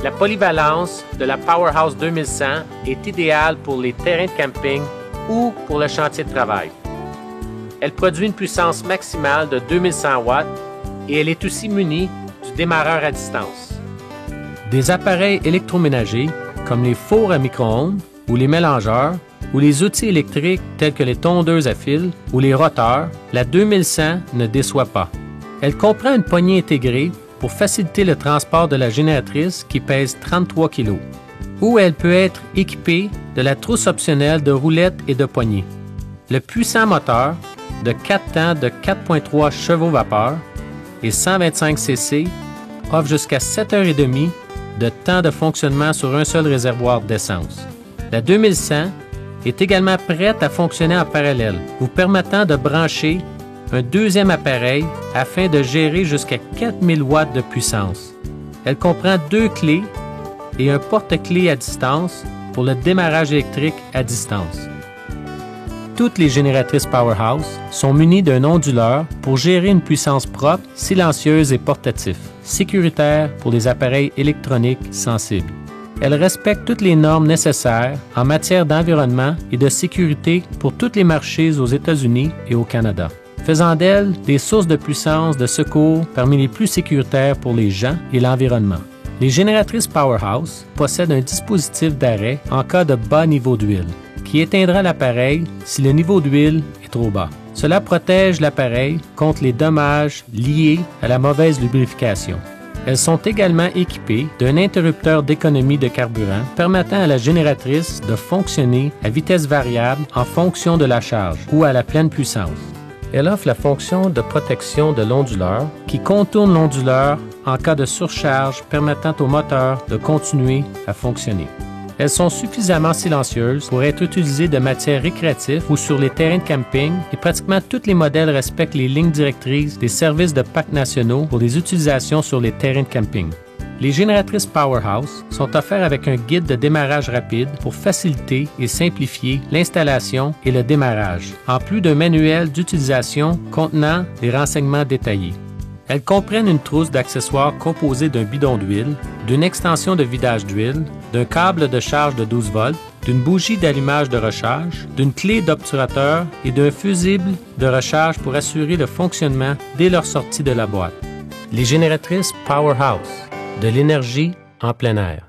La polyvalence de la Powerhouse 2100 est idéale pour les terrains de camping ou pour le chantier de travail. Elle produit une puissance maximale de 2100 watts et elle est aussi munie du démarreur à distance. Des appareils électroménagers comme les fours à micro-ondes ou les mélangeurs ou les outils électriques tels que les tondeuses à fil ou les roteurs, la 2100 ne déçoit pas. Elle comprend une poignée intégrée pour faciliter le transport de la génératrice qui pèse 33 kg, ou elle peut être équipée de la trousse optionnelle de roulettes et de poignées. Le puissant moteur de 4 temps de 4,3 chevaux vapeur et 125 cc offre jusqu'à 7h30 de temps de fonctionnement sur un seul réservoir d'essence. La 2100 est également prête à fonctionner en parallèle, vous permettant de brancher un deuxième appareil afin de gérer jusqu'à 4000 watts de puissance. Elle comprend 2 clés et un porte-clés à distance pour le démarrage électrique à distance. Toutes les génératrices Powerhouse sont munies d'un onduleur pour gérer une puissance propre, silencieuse et portatif, sécuritaire pour les appareils électroniques sensibles. Elle respecte toutes les normes nécessaires en matière d'environnement et de sécurité pour tous les marchés aux États-Unis et au Canada, faisant d'elle des sources de puissance de secours parmi les plus sécuritaires pour les gens et l'environnement. Les génératrices Powerhouse possèdent un dispositif d'arrêt en cas de bas niveau d'huile, qui éteindra l'appareil si le niveau d'huile est trop bas. Cela protège l'appareil contre les dommages liés à la mauvaise lubrification. Elles sont également équipées d'un interrupteur d'économie de carburant permettant à la génératrice de fonctionner à vitesse variable en fonction de la charge ou à la pleine puissance. Elle offre la fonction de protection de l'onduleur qui contourne l'onduleur en cas de surcharge permettant au moteur de continuer à fonctionner. Elles sont suffisamment silencieuses pour être utilisées de matière récréative ou sur les terrains de camping et pratiquement tous les modèles respectent les lignes directrices des services de parcs nationaux pour les utilisations sur les terrains de camping. Les génératrices Powerhouse sont offertes avec un guide de démarrage rapide pour faciliter et simplifier l'installation et le démarrage, en plus d'un manuel d'utilisation contenant des renseignements détaillés. Elles comprennent une trousse d'accessoires composée d'un bidon d'huile, d'une extension de vidage d'huile, d'un câble de charge de 12 volts, d'une bougie d'allumage de recharge, d'une clé d'obturateur et d'un fusible de recharge pour assurer le fonctionnement dès leur sortie de la boîte. Les génératrices Powerhouse, de l'énergie en plein air.